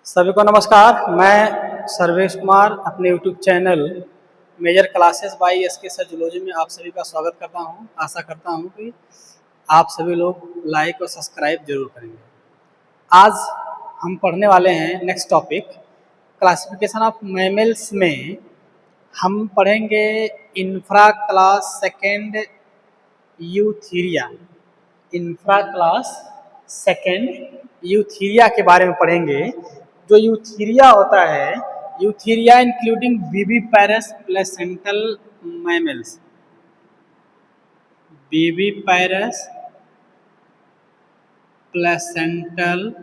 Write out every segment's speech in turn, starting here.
सभी को नमस्कार। मैं सर्वेश कुमार अपने YouTube channel major classes by S K sir zoology में आप सभी का स्वागत करता हूं। आशा करता हूं कि आप सभी लोग लाइक और सब्सक्राइब जरूर करेंगे। आज हम पढ़ने वाले हैं next topic classification of mammals में हम पढ़ेंगे infra class second Eutheria. Infra class second Eutheria के बारे में पढ़ेंगे। जो यूथीरिया होता है, Eutheria including viviparous placental mammals, viviparous placental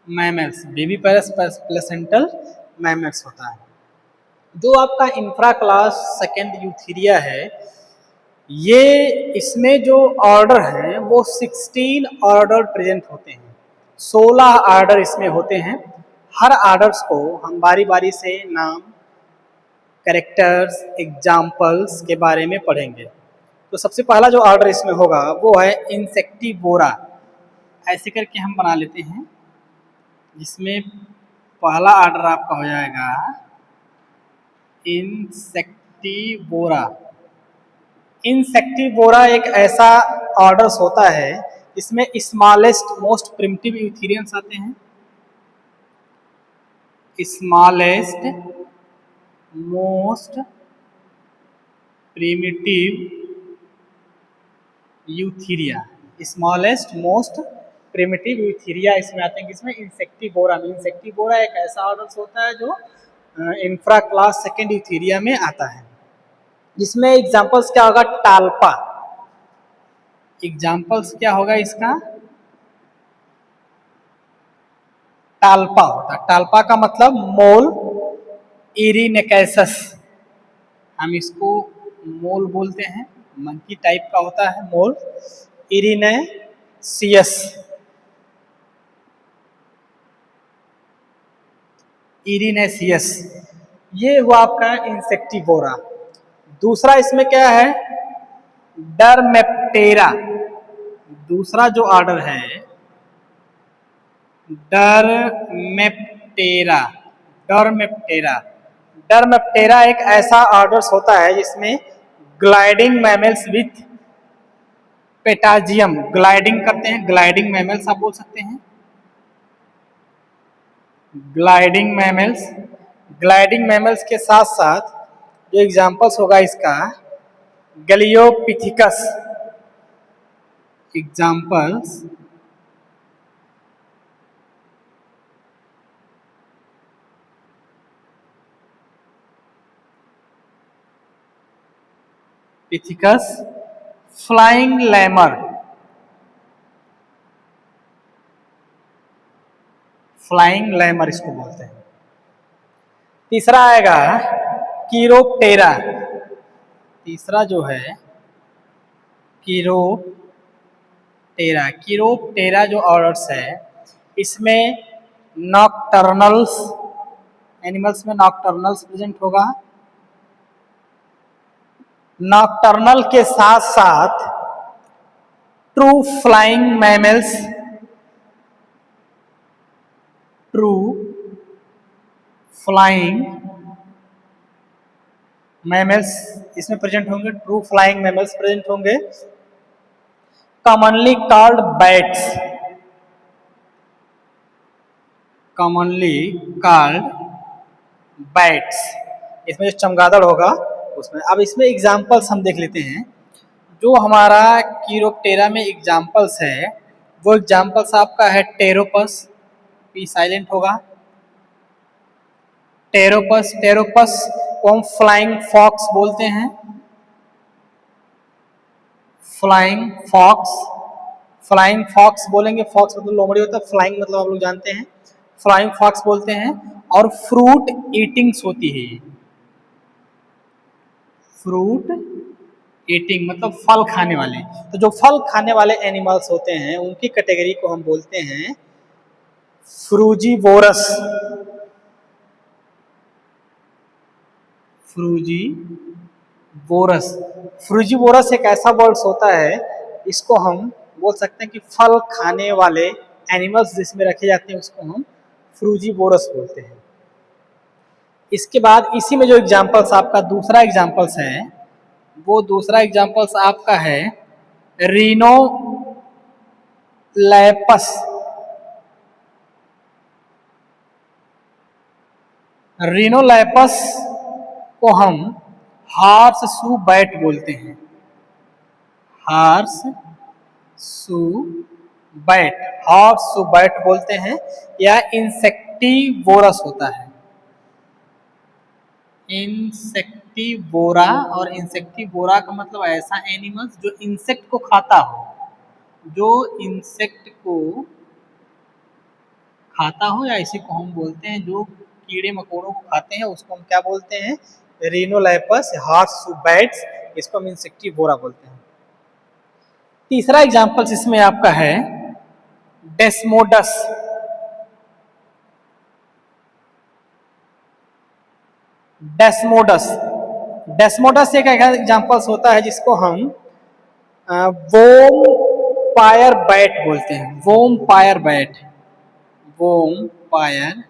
mammals, viviparous placental mammals होता है। जो आपका इंफ्रा क्लास सेकेंड यूथीरिया है, ये इसमें जो ऑर्डर हैं वो 16 ऑर्डर प्रेजेंट होते हैं। 16 आर्डर इसमें होते हैं। हर आर्डर्स को हम बारी बारी से नाम, कैरेक्टर्स, एग्जाम्पल्स के बारे में पढ़ेंगे। तो सबसे पहला जो आर्डर इसमें होगा वो है इंसेक्टिवोरा। ऐसे करके हम बना लेते हैं, जिसमें पहला आर्डर आपका हो जाएगा इंसेक्टिवोरा। इंसेक्टिवोरा एक ऐसा ऑर्डर्स होता है इसमें स्मॉलेस्ट मोस्ट प्रिमिटिव यूथीरियंस आते हैं। Smallest most primitive Eutheria, smallest most primitive Eutheria इसमें आते हैं। किसमें? इंसेक्टिवोरा में। इंसेक्टिवोरा एक ऐसा ऑर्डर्स होता है जो इंफ्रा क्लास सेकेंड यूथीरिया में आता है। जिसमें एग्जाम्पल्स क्या होगा? टाल्पा। एग्जाम्पल्स क्या होगा इसका? टाल्पा होता है। टाल्पा का मतलब मोल इरिनेकैसस, हम इसको मोल बोलते हैं। मंकी टाइप का होता है मोल इरिनेसियस। इरिनेसियस ये हुआ आपका इंसेक्टिवोरा। दूसरा इसमें क्या है? डरमेप्टेरा। दूसरा जो ऑर्डर है डरमेप्टेरा। डरमेप्टेरा डरमेप्टेरा एक ऐसा ऑर्डर्स होता है जिसमें ग्लाइडिंग मैमल्स विथ पेटाजियम, ग्लाइडिंग करते हैं। ग्लाइडिंग मैमल्स आप बोल सकते हैं। ग्लाइडिंग मैमल्स, ग्लाइडिंग मैमल्स के साथ साथ जो एग्जाम्पल्स होगा इसका Galeopithecus. Examples pithecus, flying lemur. Flying lemur इसको बोलते हैं। तीसरा आएगा कीरोप्टेरा। तीसरा जो है कीरोप्टेरा। कीरोप्टेरा जो ऑर्डर्स है इसमें नॉकटर्नल्स, एनिमल्स में नॉकटर्नल्स प्रेजेंट होगा। नॉकटर्नल के साथ साथ true flying mammals, true flying mammals इसमें प्रेजेंट होंगे। ट्रू फ्लाइंग मैमल्स प्रेजेंट होंगे। Commonly called bats, commonly called bats, इसमें जो चमगादड़ होगा उसमें। अब इसमें एग्जाम्पल्स हम देख लेते हैं। जो हमारा कीरोप्टेरा में एग्जाम्पल्स है वो एग्जाम्पल्स आपका है टेरोपस, पी साइलेंट होगा। टेरोपस, टेरोपस को हम फ्लाइंग फॉक्स बोलते हैं। फ्लाइंग फॉक्स, फ्लाइंग फॉक्स बोलेंगे। फॉक्स मतलब लोमड़ी होता है, फ्लाइंग मतलब आप लोग जानते हैं। फ्लाइंग फॉक्स बोलते हैं। और फ्रूट ईटिंग्स होती है। फ्रूट ईटिंग मतलब फल खाने वाले। तो जो फल खाने वाले एनिमल्स होते हैं उनकी कैटेगरी को हम बोलते हैं फ्रूजीवोरस। फ्रूजीवोरस, फ्रूजीवोरस एक ऐसा वर्ड्स होता है, इसको हम बोल सकते हैं कि फल खाने वाले एनिमल्स जिसमें रखे जाते हैं उसको हम फ्रूजीवोरस बोलते हैं। इसके बाद इसी में जो एग्जाम्पल्स आपका दूसरा एग्जाम्पल्स है, वो दूसरा एग्जाम्पल्स आपका है रीनोलैपस। रीनोलैपस को हम हॉर्स शू बैट बोलते हैं। Horse shoe bat, horse shoe bat बोलते हैं, या इंसेक्टिवोरस होता है। इंसेक्टिवोरा, और इंसेक्टिवोरा का मतलब ऐसा एनिमल्स जो इंसेक्ट को खाता हो, जो इंसेक्ट को खाता हो, या इसी को हम बोलते हैं जो कीड़े मकोड़ों को खाते हैं, उसको हम क्या बोलते हैं? रीनोलैपस, हॉर्स शू बैट्स, इसको हम इंसेक्टिवोरा बोलते हैं। तीसरा एग्जाम्पल इसमें आपका है डेस्मोडस। डेस्मोडस, डेस्मोडस एक एग्जाम्पल्स होता है जिसको हम वोम पायर बैट बोलते हैं। Vampire bat, vampire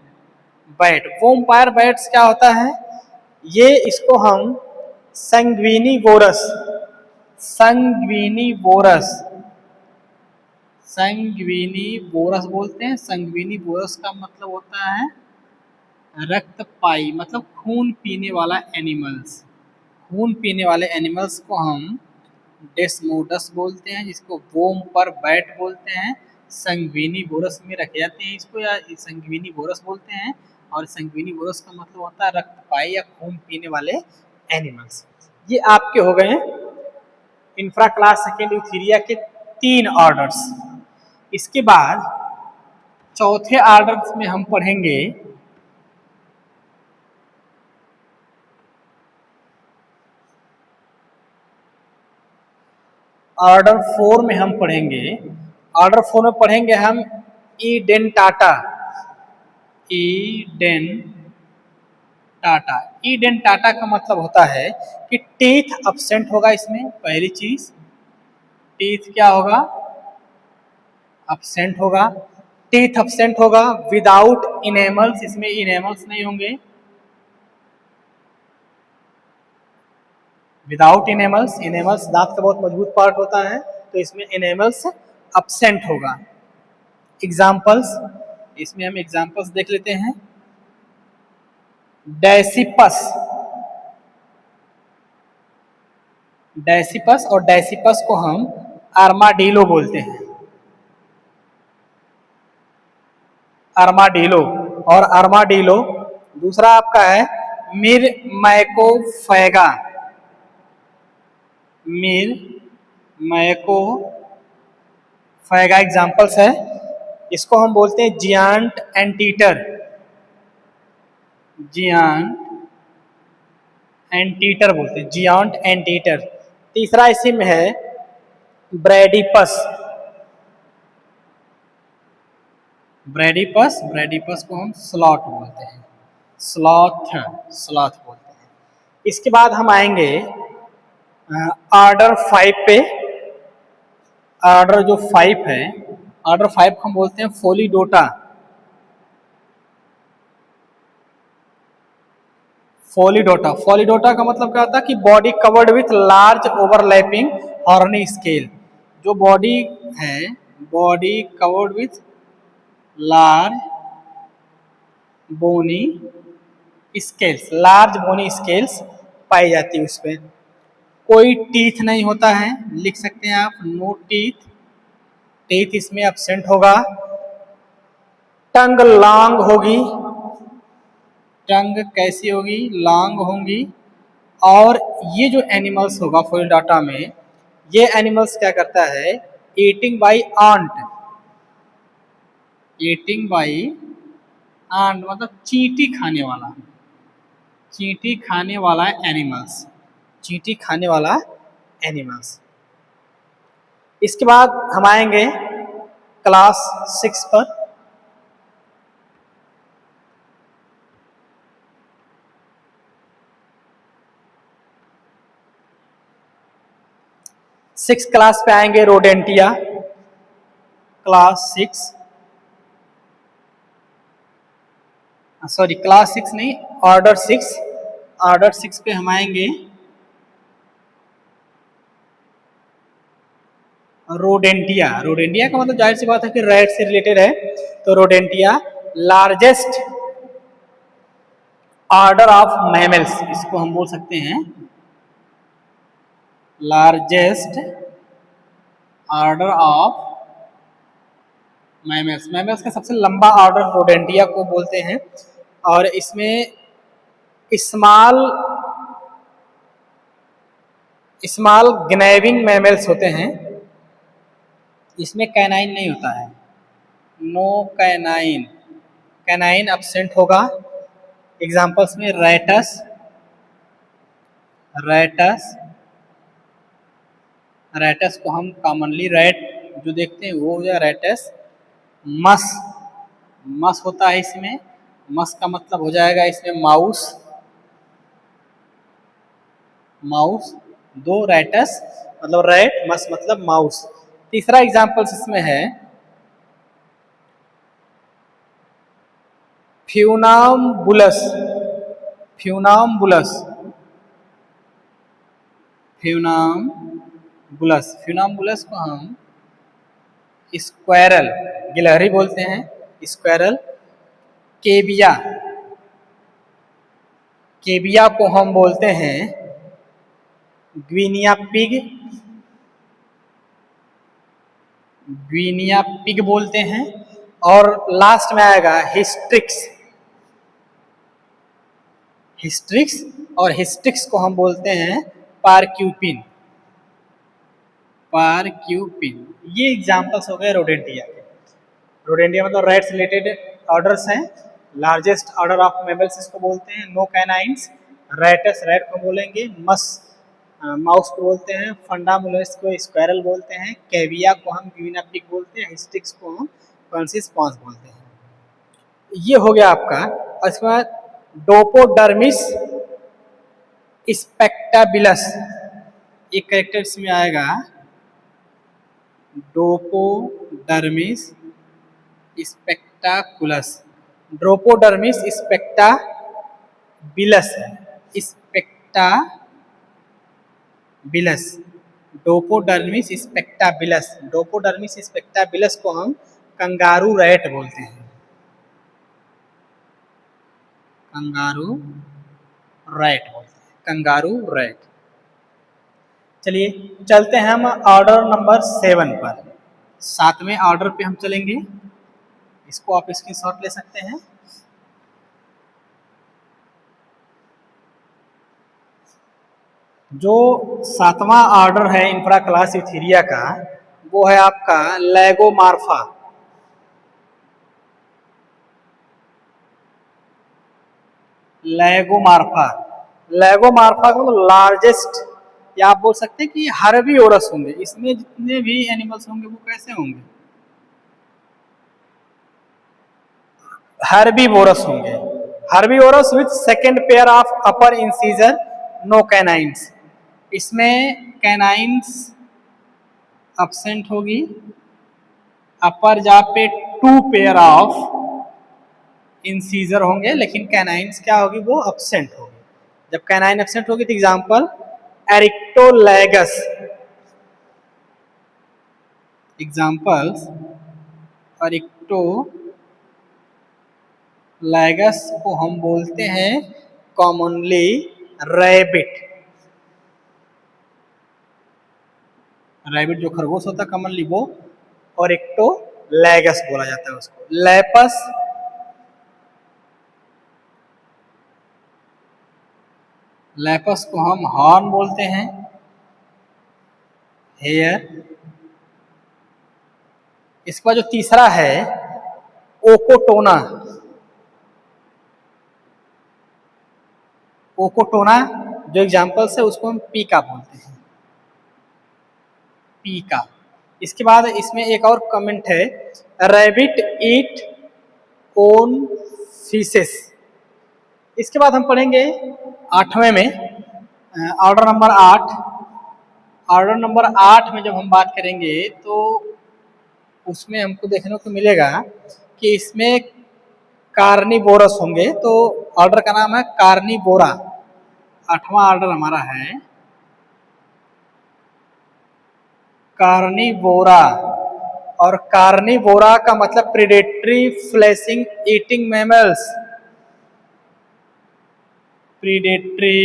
bat. Vampire bats क्या होता है? ये इसको हम संग्विनीवोरस, संग्विनीवोरस, संग्विनीवोरस बोलते हैं। संग्विनीवोरस का मतलब होता है रक्तपाई, मतलब खून पीने वाला एनिमल्स। खून पीने वाले एनिमल्स को हम डेस्मोडस बोलते हैं, जिसको वोम पर बैट बोलते हैं। संग्विनीवोरस में रखे जाते हैं इसको, या संग्विनीवोरस बोलते हैं। और संग्विनीवोरस का मतलब होता है रक्तपाई या खून पीने वाले एनिमल्स। ये आपके हो गए इंफ्रा क्लास सेकेंड यूथीरिया के 3 ऑर्डर्स। इसके बाद चौथे ऑर्डर में हम पढ़ेंगे ऑर्डर 4 में हम पढ़ेंगे, ऑर्डर 4 में पढ़ेंगे हम ईडेंटाटा। ईडेंटाटा, ईडेंटाटा का मतलब होता है कि टीथ अब्सेंट होगा इसमें। पहली चीज, टीथ क्या होगा? अब्सेंट होगा। टीथ अब्सेंट होगा विदाउट इनेमल्स, इसमें इनेमल्स नहीं होंगे। विदाउट इनेमल्स, इनेमल्स दांत का बहुत मजबूत पार्ट होता है, तो इसमें इनेमल्स अब्सेंट होगा। एग्जाम्पल्स, इसमें हम एग्जाम्पल्स देख लेते हैं। डेसिपस, डेसिपस, और डेसिपस को हम आर्माडिलो बोलते हैं। आर्माडिलो, और आर्माडिलो दूसरा आपका है मिरमैकोफैगा। मिरमैकोफैगा एग्जाम्पल्स है। इसको हम बोलते हैं जियांट एंटीटर। जियांट एंटीटर बोलते हैं, जियांट एंटीटर। तीसरा इसी में है ब्रैडिपस। ब्रैडिपस, ब्रैडिपस को हम स्लॉथ बोलते हैं। स्लॉथ, स्लॉथ बोलते हैं। इसके बाद हम आएंगे ऑर्डर 5 पे। ऑर्डर जो 5 है, ऑर्डर 5 हम बोलते हैं फोलिडोटा। फोलिडोटा, फोलिडोटा का मतलब क्या होता है कि body covered with large overlapping horny scale. जो बॉडी है, body covered with large bony scales, large bony scales पाई जाती है उसमें। कोई टीथ नहीं होता है, लिख सकते हैं आप नो टीथ, टीथ इसमें एब्सेंट होगा। टंग लॉन्ग होगी, टंग कैसी होगी? लॉन्ग होंगी। और ये जो एनिमल्स होगा फोलिडोटा में, ये एनिमल्स क्या करता है? Eating by ant, eating by ant मतलब चींटी खाने वाला, चींटी खाने वाला एनिमल्स, चींटी खाने वाला एनिमल्स। इसके बाद हम आएंगे क्लास 6 पर। सिक्स क्लास पे आएंगे रोडेंटिया, क्लास 6। सॉरी क्लास 6 नहीं, ऑर्डर 6। ऑर्डर 6 पे हम आएंगे। रोडेंटिया, रोडेंटिया का मतलब जाहिर सी बात है कि रैट से रिलेटेड है, तो Rodentia largest order of mammals, इसको हम बोल सकते हैं largest order of mammals. Mammals का सबसे लंबा ऑर्डर रोडेंटिया को बोलते हैं, और इसमें स्मॉल स्मॉल ग्नैविंग मैमल्स होते हैं, इसमें कैनाइन नहीं होता है, नो कैनाइन, कैनाइन एब्सेंट होगा। एग्जांपल्स में रैटस, रैटस, रैटस को हम कॉमनली रैट जो देखते हैं वो हो गया रैटस। मस, मस होता है इसमें, मस का मतलब हो जाएगा इसमें माउस, माउस, दो रैटस मतलब रैट, मस मतलब माउस। तीसरा एग्जांपल्स इसमें है फ्यूनाम्बुलस, फ्यूनाम्बुलस, फ्यूनाम्बुलस, फ्यूनाम्बुलस को हम स्क्वायरल, गिलहरी बोलते हैं, स्क्वायरल। केबिया, केबिया को हम बोलते हैं ग्वीनिया पिग, ग्वीनिया पिग बोलते हैं। और लास्ट में आएगा हिस्ट्रिक्स, हिस्ट्रिक्स, और हिस्ट्रिक्स को हम बोलते हैं पारक्यूपिन, पारक्यूपिन। ये एग्जांपल्स हो गए रोडेंटिया के। रोडेंटिया मतलब रैट से रिलेटेड ऑर्डर्स हैं। लार्जेस्ट ऑर्डर ऑफ मैमल्स इसको बोलते हैं, नो कैनाइंस। रैटस, रैट को बोलेंगे। मस, माउस को बोलते हैं। फंडामुलस को स्क्वायरल बोलते हैं। कैविया को हम ग्वीनिया पिग बोलते हैं। हिस्ट्रिक्स को हम फ्रांसिस पॉन्स बोलते हैं। ये हो गया आपका। और इसके बाद डोपोडर्मिस स्पेक्टाबिलस, एक कैरेक्टर इसमें आएगा डोपोडर्मिस स्पेक्टाकुलस, ड्रोपोडर्मिस स्पेक्टाबिलस है, स्पेक्टाबिलस, डोपोडर्मिस स्पेक्टाबिलस, डोपोडर्मिस स्पेक्टाबिलस को हम कंगारू रैट बोलते हैं, कंगारू रैट बोलते हैं, कंगारू रैट। चलिए चलते हैं हम ऑर्डर नंबर 7 पर। 7वें ऑर्डर पे हम चलेंगे, इसको आप स्क्रीनशॉट ले सकते हैं। जो 7वां ऑर्डर है इंफ्रा क्लास यूथीरिया का, वो है आपका लैगोमार्फा। लैगोमार्फा, लैगोमार्फा का मतलब लार्जेस्ट, या आप बोल सकते हैं कि हर्बीवोरस होंगे। इसमें जितने भी एनिमल्स होंगे वो कैसे होंगे, हर्बीवोरस होंगे। Herbivorous with second pair of upper incisor, no canines. इसमें कैनाइंस एब्सेंट होगी, अपर जा पे 2 पेयर ऑफ इंसीजर होंगे, लेकिन कैनाइंस क्या होगी, वो एब्सेंट होगी। जब कैनाइन एब्सेंट होगी तो एग्जांपल एरिक्टोलैगस, एग्जांपल्स एरिक्टोलैगस को हम बोलते हैं कॉमनली रैबिट, रैबिट जो खरगोश होता है कॉमनली वो, और एरिक्टोलैगस बोला जाता है उसको। लेपस, लेपस को हम हॉर्न बोलते हैं, हेयर। इसका जो तीसरा है ओकोटोना, ओकोटोना जो एग्जांपल्स है उसको हम पीका बोलते हैं, पीका। इसके बाद इसमें एक और कमेंट है, रैबिट ईट ओन फीसेस। इसके बाद हम पढ़ेंगे 8वें में, ऑर्डर नंबर 8। ऑर्डर नंबर 8 में जब हम बात करेंगे तो उसमें हमको देखने को मिलेगा कि इसमें कार्निवोरस होंगे, तो ऑर्डर का नाम है कार्निवोरा। 8वां ऑर्डर हमारा है कार्निवोरा। और कार्निवोरा का मतलब predatory flashing eating mammals. Predatory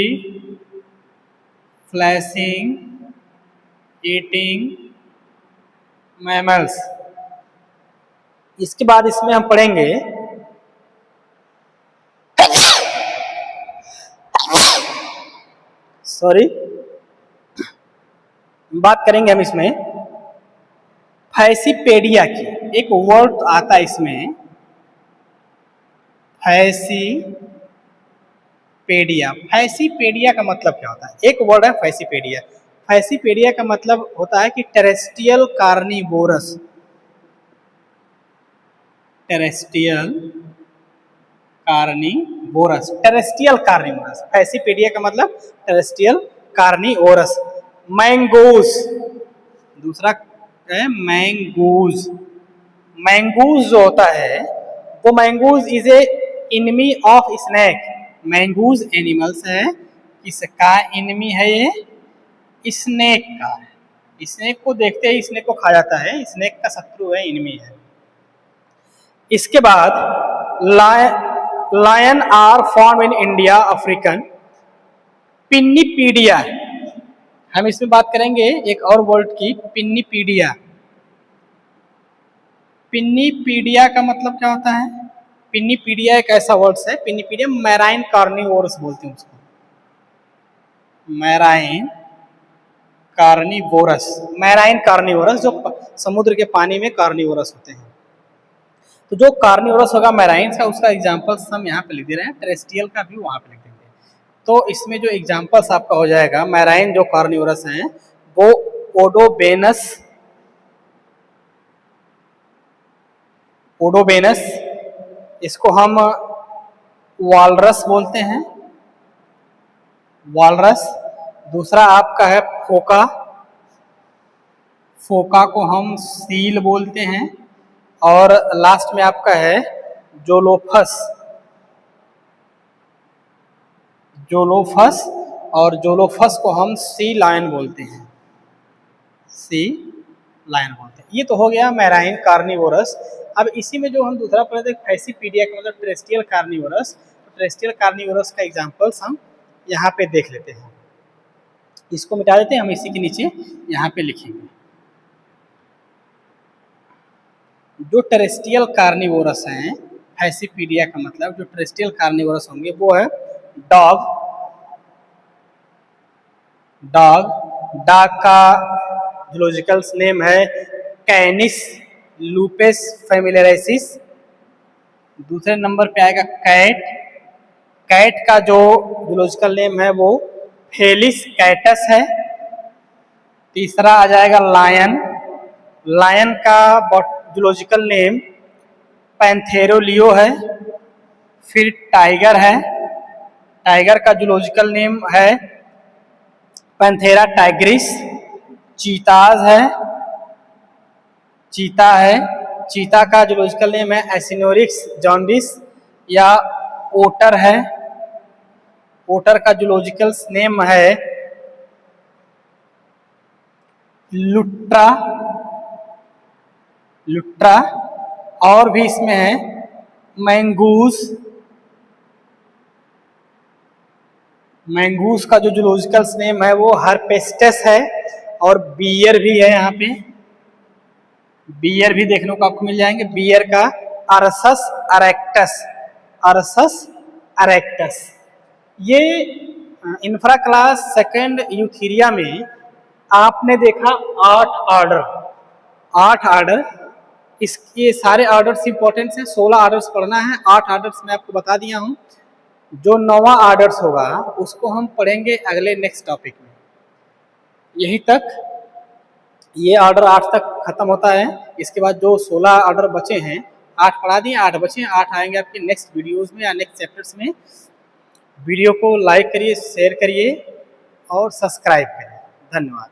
flashing eating mammals. इसके बाद इसमें हम पढ़ेंगे सॉरी बात करेंगे हम इसमें फैसीपेडिया की। एक वर्ड आता है इसमें, फैसीपेडिया। फैसीपेडिया का मतलब क्या होता है? एक वर्ड है फैसीपेडिया। फैसीपेडिया का मतलब होता है कि terrestrial carnivorous. Terrestrial carnivorous, terrestrial carnivorous. Fissipedia का मतलब टेरेस्ट्रियल कार्निवोरस। मैंगूज, दूसरा है मैंगूज। मैंगूज जो होता है वो mongoose is a enemy of snake. Mongoose animals है, किसका इनमी है? ये स्नेक का। स्नेक को देखते ही स्नेक को खा जाता है, स्नेक का शत्रु है, इनमी है। इसके बाद lion are found in India African. Pinnipedia, हम इसमें बात करेंगे एक और वर्ड की, पिन्नीपीडिया। पिन्नीपीडिया का मतलब क्या होता है? पिन्नीपीडिया एक ऐसा वर्ड है, पिन्नीपीडिया मैराइन कार्निवोरस बोलते हैं उसको। मैराइन कार्निवोरस, मैराइन कार्निवोरस जो समुद्र के पानी में कार्निवोरस होते हैं। तो जो कार्निवोरस होगा मैराइन का, उसका एग्जाम्पल्स हम यहाँ पे लिख दे रहे हैं, टेरेस्ट्रियल का भी वहाँ पे लिख देंगे। तो इसमें जो एग्जाम्पल्स आपका हो जाएगा मैराइन जो कार्निवोरस हैं वो ओडोबेनस, ओडोबेनस, इसको हम वालरस बोलते हैं, वालरस। दूसरा आपका है फोका, फोका को हम सील बोलते हैं। और लास्ट में आपका है जोलोफस, जोलोफस। और जोलोफस को हम सी लायन बोलते हैं, सी लायन बोलते हैं। ये तो हो गया मैराइन कार्निवोरस। अब इसी में जो हम दूसरा पढ़े थे फैसीपीडिया का मतलब टेरेस्ट्रियल कार्निवोरस। तो टेरेस्ट्रियल कार्निवोरस का एग्जांपल्स हम यहाँ पे देख लेते हैं। इसको मिटा देते हैं, हम इसी के नीचे यहाँ पे लिखेंगे। जो टेरेस्ट्रियल कार्निवोरस हैं, फैसीपीडिया का मतलब जो टेरेस्ट्रियल कार्निवोरस होंगे वो है डॉग। डॉग का जूलॉजिकल नेम है कैनिस लूपेस फैमिलियरेसिस। दूसरे नंबर पे आएगा कैट। कैट का जो जूलॉजिकल नेम है वो फेलिस कैटस है। तीसरा आ जाएगा लायन। लायन का जूलॉजिकल नेम पैंथेरोलियो है। फिर टाइगर है, टाइगर का जूलॉजिकल नेम है पैंथेरा टाइग्रिस। चीताज है, चीता है, चीता का जूलॉजिकल नेम है एसिनोरिक्स जॉन्डिस। या ओटर है, ओटर का जूलॉजिकल नेम है लुट्रा, लुट्रा। और भी इसमें है मैंगूस। मैंगूस का जो जूलॉजिकल नेम है वो हरपेस्टस है। और बियर भी है, यहाँ पे बियर भी देखने को आपको मिल जाएंगे। बियर का अरसस अरेक्टस, अरसस अरेक्टस। ये इंफ्रा क्लास सेकेंड यूथीरिया में आपने देखा 8 ऑर्डर, 8 ऑर्डर। इसके सारे ऑर्डर्स इंपॉर्टेंट हैं, 16 ऑर्डर्स पढ़ना है। 8 ऑर्डर्स मैं आपको बता दिया हूँ। जो 9वां ऑर्डर्स होगा उसको हम पढ़ेंगे अगले नेक्स्ट टॉपिक में। यहीं तक ये ऑर्डर 8 तक खत्म होता है। इसके बाद जो 16 ऑर्डर बचे हैं, 8 पढ़ा दिए, 8 बचे हैं, 8 आएंगे आपके नेक्स्ट वीडियोस में या नेक्स्ट चैप्टर्स में। वीडियो को लाइक करिए, शेयर करिए और सब्सक्राइब करिए। धन्यवाद।